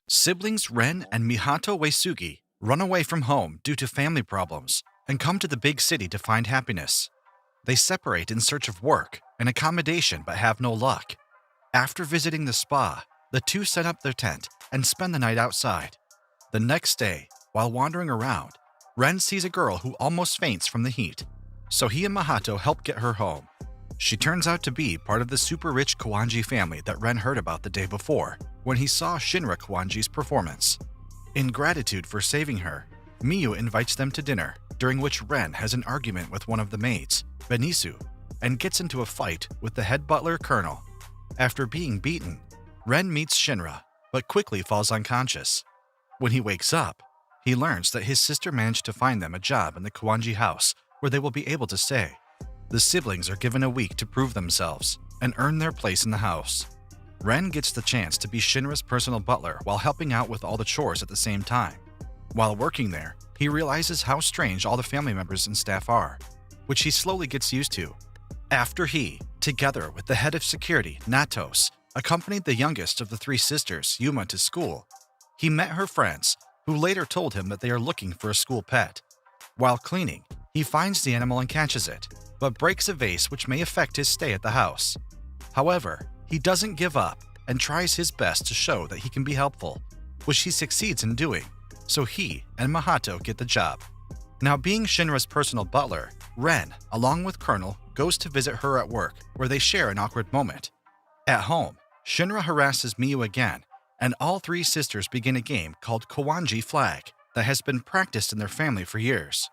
Siblings Ren and Mihato Uesugi run away from home due to family problems and come to the big city to find happiness. They separate in search of work and accommodation but have no luck. After visiting the spa, the two set up their tent and spend the night outside. The next day, while wandering around, Ren sees a girl who almost faints from the heat, so he and Mihato help get her home. She turns out to be part of the super-rich Kawanji family that Ren heard about the day before when he saw Shinra Kawanji's performance. In gratitude for saving her, Miyu invites them to dinner, during which Ren has an argument with one of the maids, Benisu, and gets into a fight with the head butler, Colonel. After being beaten, Ren meets Shinra, but quickly falls unconscious. When he wakes up, he learns that his sister managed to find them a job in the Kawanji house where they will be able to stay. The siblings are given a week to prove themselves and earn their place in the house. Ren gets the chance to be Shinra's personal butler while helping out with all the chores at the same time. While working there, he realizes how strange all the family members and staff are, which he slowly gets used to. After he, together with the head of security, Natos, accompanied the youngest of the three sisters, Yuma, to school, he met her friends, who later told him that they are looking for a school pet. While cleaning, he finds the animal and catches it, but breaks a vase which may affect his stay at the house. However, he doesn't give up and tries his best to show that he can be helpful, which he succeeds in doing, so he and Mihato get the job. Now being Shinra's personal butler, Ren, along with Colonel, goes to visit her at work, where they share an awkward moment. At home, Shinra harasses Miyu again, and all three sisters begin a game called Kawanji Flag that has been practiced in their family for years.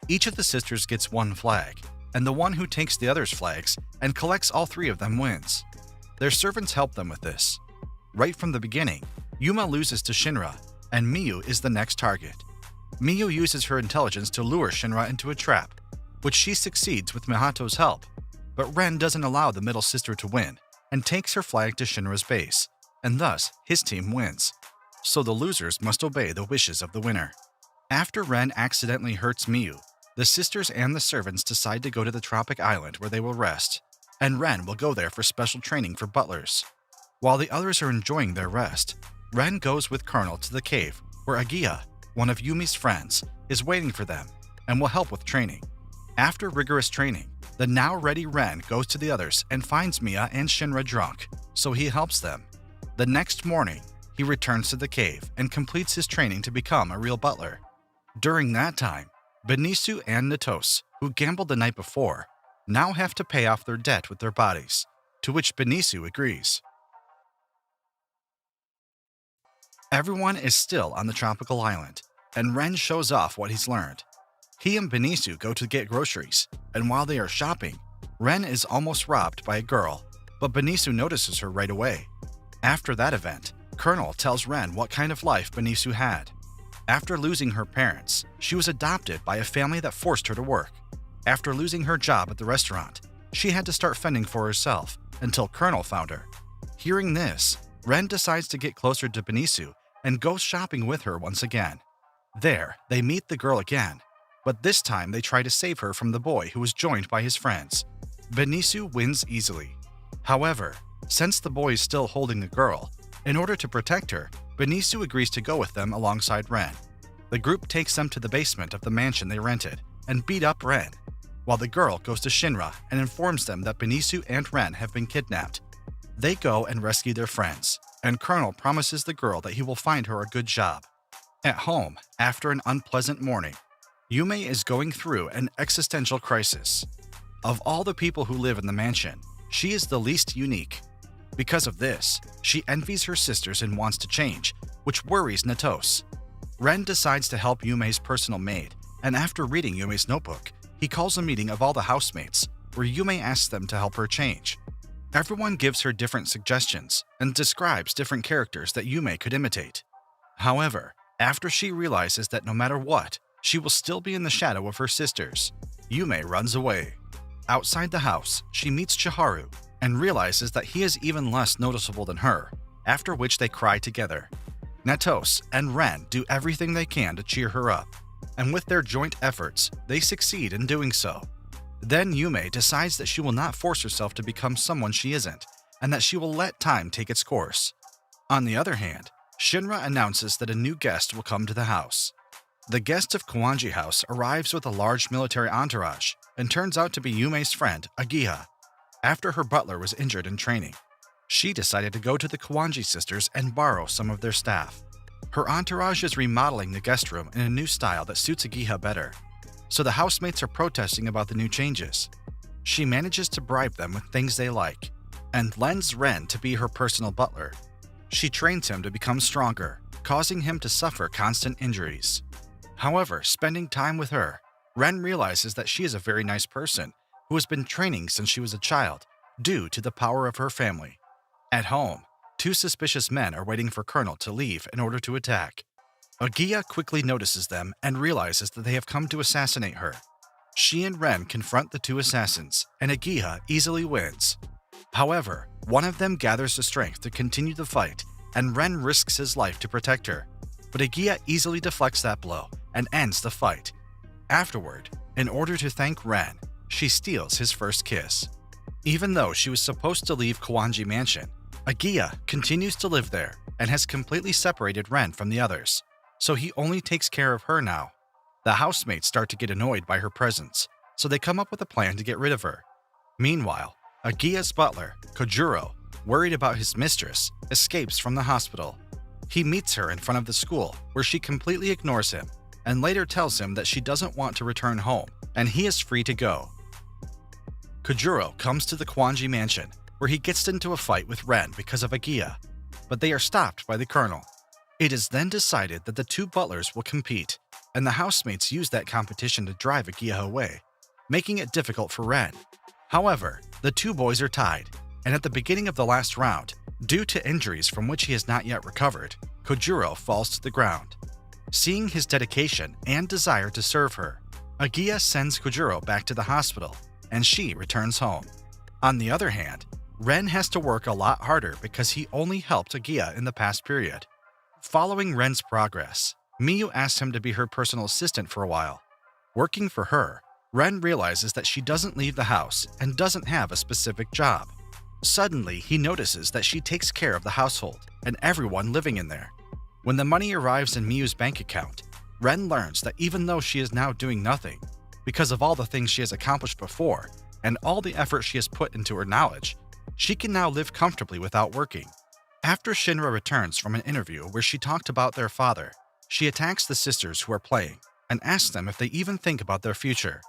Each of the sisters gets one flag, and the one who takes the other's flags and collects all three of them wins. Their servants help them with this. Right from the beginning, Yuma loses to Shinra, and Miyu is the next target. Miyu uses her intelligence to lure Shinra into a trap, which she succeeds with Mihato's help, but Ren doesn't allow the middle sister to win and takes her flag to Shinra's base, and thus his team wins. So the losers must obey the wishes of the winner. After Ren accidentally hurts Miyu, the sisters and the servants decide to go to the tropic island where they will rest, and Ren will go there for special training for butlers. While the others are enjoying their rest, Ren goes with Colonel to the cave where Agia, one of Yumi's friends, is waiting for them and will help with training. After rigorous training, the now ready Ren goes to the others and finds Mia and Shinra drunk, so he helps them. The next morning, he returns to the cave and completes his training to become a real butler. During that time, Benisu and Natos, who gambled the night before, now have to pay off their debt with their bodies, to which Benisu agrees. Everyone is still on the tropical island, and Ren shows off what he's learned. He and Benisu go to get groceries, and while they are shopping, Ren is almost robbed by a girl, but Benisu notices her right away. After that event, Colonel tells Ren what kind of life Benisu had. After losing her parents, she was adopted by a family that forced her to work. After losing her job at the restaurant, she had to start fending for herself until Colonel found her. Hearing this, Ren decides to get closer to Benisu and goes shopping with her once again. There, they meet the girl again, but this time they try to save her from the boy who was joined by his friends. Benisu wins easily. However, since the boy is still holding the girl, in order to protect her, Benisu agrees to go with them alongside Ren. The group takes them to the basement of the mansion they rented and beat up Ren, while the girl goes to Shinra and informs them that Benisu and Ren have been kidnapped. They go and rescue their friends, and Colonel promises the girl that he will find her a good job. At home, after an unpleasant morning, Yume is going through an existential crisis. Of all the people who live in the mansion, she is the least unique. Because of this, she envies her sisters and wants to change, which worries Natos. Ren decides to help Yume's personal maid, and after reading Yume's notebook, he calls a meeting of all the housemates, where Yume asks them to help her change. Everyone gives her different suggestions and describes different characters that Yume could imitate. However, after she realizes that no matter what, she will still be in the shadow of her sisters, Yume runs away. Outside the house, she meets Chiharu and realizes that he is even less noticeable than her, after which they cry together. Natos and Ren do everything they can to cheer her up, and with their joint efforts, they succeed in doing so. Then Yume decides that she will not force herself to become someone she isn't, and that she will let time take its course. On the other hand, Shinra announces that a new guest will come to the house. The guest of Kawanji House arrives with a large military entourage and turns out to be Yume's friend, Agiha. After her butler was injured in training, she decided to go to the Kawanji sisters and borrow some of their staff. Her entourage is remodeling the guest room in a new style that suits Agiha better, so the housemates are protesting about the new changes. She manages to bribe them with things they like, and lends Ren to be her personal butler. She trains him to become stronger, causing him to suffer constant injuries. However, spending time with her, Ren realizes that she is a very nice person who has been training since she was a child, due to the power of her family. At home, two suspicious men are waiting for Colonel to leave in order to attack. Agiha quickly notices them and realizes that they have come to assassinate her. She and Ren confront the two assassins, and Agiha easily wins. However, one of them gathers the strength to continue the fight, and Ren risks his life to protect her. But Agiha easily deflects that blow and ends the fight. Afterward, in order to thank Ren, she steals his first kiss. Even though she was supposed to leave Kawanji Mansion, Agiha continues to live there and has completely separated Ren from the others, so he only takes care of her now. The housemates start to get annoyed by her presence, so they come up with a plan to get rid of her. Meanwhile, Agiha's butler, Kojuro, worried about his mistress, escapes from the hospital. He meets her in front of the school, where she completely ignores him, and later tells him that she doesn't want to return home, and he is free to go. Kojuro comes to the Kawanji Mansion, where he gets into a fight with Ren because of Agiha, but they are stopped by the colonel. It is then decided that the two butlers will compete, and the housemates use that competition to drive Agiha away, making it difficult for Ren. However, the two boys are tied, and at the beginning of the last round, due to injuries from which he has not yet recovered, Kojuro falls to the ground. Seeing his dedication and desire to serve her, Agiha sends Kojuro back to the hospital, and she returns home. On the other hand, Ren has to work a lot harder because he only helped Agiha in the past period. Following Ren's progress, Miyu asks him to be her personal assistant for a while. Working for her, Ren realizes that she doesn't leave the house and doesn't have a specific job. Suddenly, he notices that she takes care of the household and everyone living in there. When the money arrives in Miyu's bank account, Ren learns that even though she is now doing nothing, because of all the things she has accomplished before and all the effort she has put into her knowledge, she can now live comfortably without working. After Shinra returns from an interview where she talked about their father, she attacks the sisters who are playing and asks them if they even think about their future.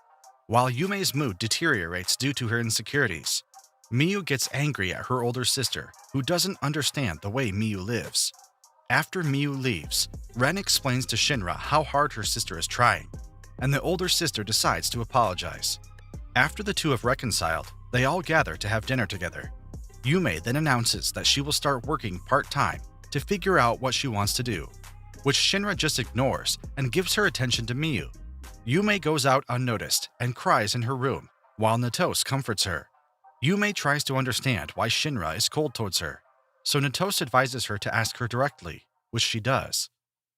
While Yume's mood deteriorates due to her insecurities, Miyu gets angry at her older sister, who doesn't understand the way Miyu lives. After Miyu leaves, Ren explains to Shinra how hard her sister is trying, and the older sister decides to apologize. After the two have reconciled, they all gather to have dinner together. Yume then announces that she will start working part-time to figure out what she wants to do, which Shinra just ignores and gives her attention to Miyu. Yume goes out unnoticed and cries in her room, while Natos comforts her. Yume tries to understand why Shinra is cold towards her, so Natos advises her to ask her directly, which she does.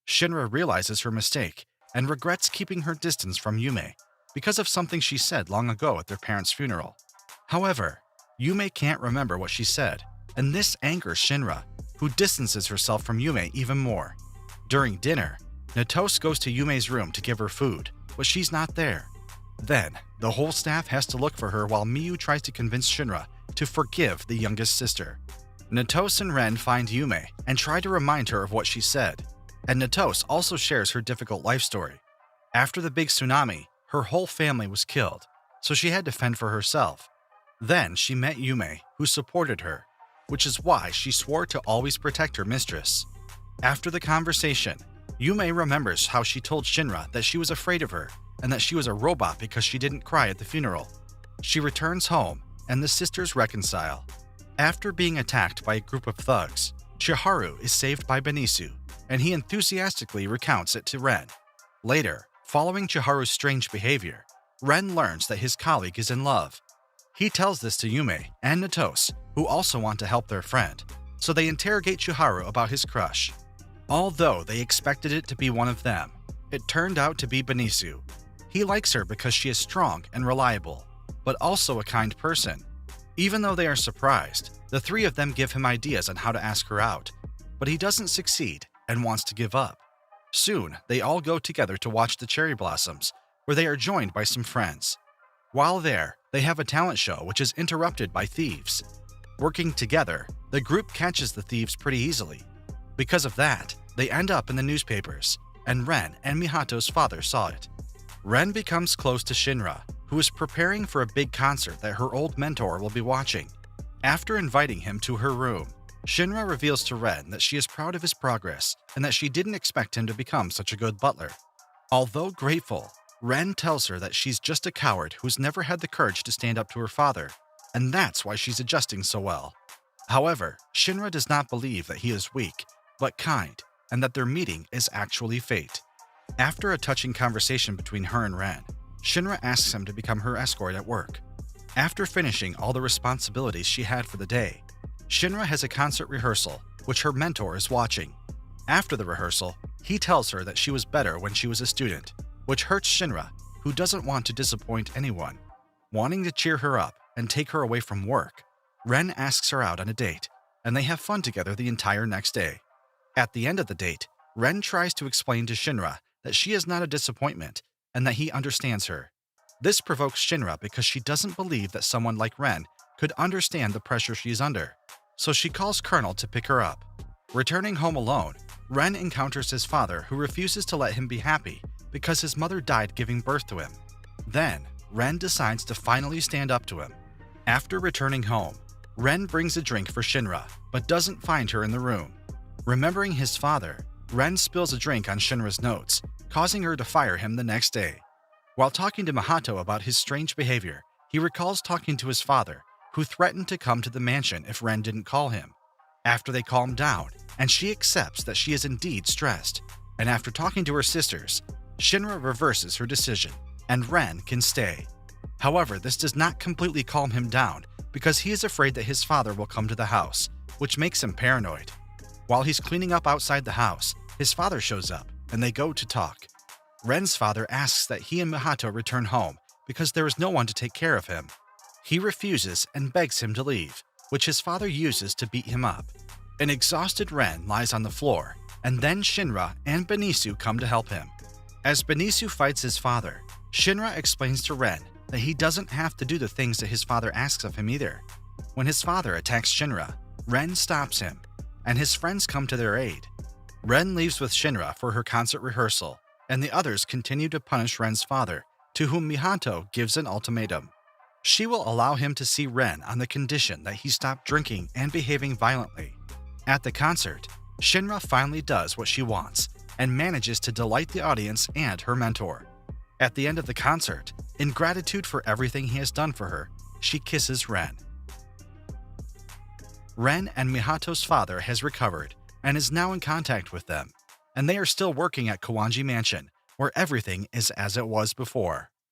Shinra realizes her mistake and regrets keeping her distance from Yume because of something she said long ago at their parents' funeral. However, Yume can't remember what she said, and this angers Shinra, who distances herself from Yume even more. During dinner, Natos goes to Yume's room to give her food, but she's not there. Then, the whole staff has to look for her while Miyu tries to convince Shinra to forgive the youngest sister. Natos and Ren find Yume and try to remind her of what she said, and Natos also shares her difficult life story. After the big tsunami, her whole family was killed, so she had to fend for herself. Then she met Yume, who supported her, which is why she swore to always protect her mistress. After the conversation, Yume remembers how she told Shinra that she was afraid of her and that she was a robot because she didn't cry at the funeral. She returns home, and the sisters reconcile. After being attacked by a group of thugs, Chiharu is saved by Benisu, and he enthusiastically recounts it to Ren. Later, following Chiharu's strange behavior, Ren learns that his colleague is in love. He tells this to Yume and Natos, who also want to help their friend, so they interrogate Chiharu about his crush. Although they expected it to be one of them, it turned out to be Benisu. He likes her because she is strong and reliable, but also a kind person. Even though they are surprised, the three of them give him ideas on how to ask her out, but he doesn't succeed and wants to give up. Soon, they all go together to watch the cherry blossoms, where they are joined by some friends. While there, they have a talent show which is interrupted by thieves. Working together, the group catches the thieves pretty easily. Because of that, they end up in the newspapers, and Ren and Mihato's father saw it. Ren becomes close to Shinra, who is preparing for a big concert that her old mentor will be watching. After inviting him to her room, Shinra reveals to Ren that she is proud of his progress and that she didn't expect him to become such a good butler. Although grateful, Ren tells her that she's just a coward who's never had the courage to stand up to her father, and that's why she's adjusting so well. However, Shinra does not believe that he is weak, but kind, and that their meeting is actually fate. After a touching conversation between her and Ren, Shinra asks him to become her escort at work. After finishing all the responsibilities she had for the day, Shinra has a concert rehearsal, which her mentor is watching. After the rehearsal, he tells her that she was better when she was a student, which hurts Shinra, who doesn't want to disappoint anyone. Wanting to cheer her up and take her away from work, Ren asks her out on a date, and they have fun together the entire next day. At the end of the date, Ren tries to explain to Shinra that she is not a disappointment and that he understands her. This provokes Shinra because she doesn't believe that someone like Ren could understand the pressure she is under, so she calls Colonel to pick her up. Returning home alone, Ren encounters his father, who refuses to let him be happy because his mother died giving birth to him. Then, Ren decides to finally stand up to him. After returning home, Ren brings a drink for Shinra, but doesn't find her in the room. Remembering his father, Ren spills a drink on Shinra's notes, causing her to fire him the next day. While talking to Mihato about his strange behavior, he recalls talking to his father, who threatened to come to the mansion if Ren didn't call him. After they calm down, and she accepts that she is indeed stressed, and after talking to her sisters, Shinra reverses her decision, and Ren can stay. However, this does not completely calm him down because he is afraid that his father will come to the house, which makes him paranoid. While he's cleaning up outside the house, his father shows up, and they go to talk. Ren's father asks that he and Mihato return home because there is no one to take care of him. He refuses and begs him to leave, which his father uses to beat him up. An exhausted Ren lies on the floor, and then Shinra and Benisu come to help him. As Benisu fights his father, Shinra explains to Ren that he doesn't have to do the things that his father asks of him either. When his father attacks Shinra, Ren stops him, and his friends come to their aid. Ren leaves with Shinra for her concert rehearsal, and the others continue to punish Ren's father, to whom Mihato gives an ultimatum. She will allow him to see Ren on the condition that he stop drinking and behaving violently. At the concert, Shinra finally does what she wants and manages to delight the audience and her mentor. At the end of the concert, in gratitude for everything he has done for her, she kisses Ren. Ren and Mihato's father has recovered and is now in contact with them, and they are still working at Kawanji Mansion, where everything is as it was before.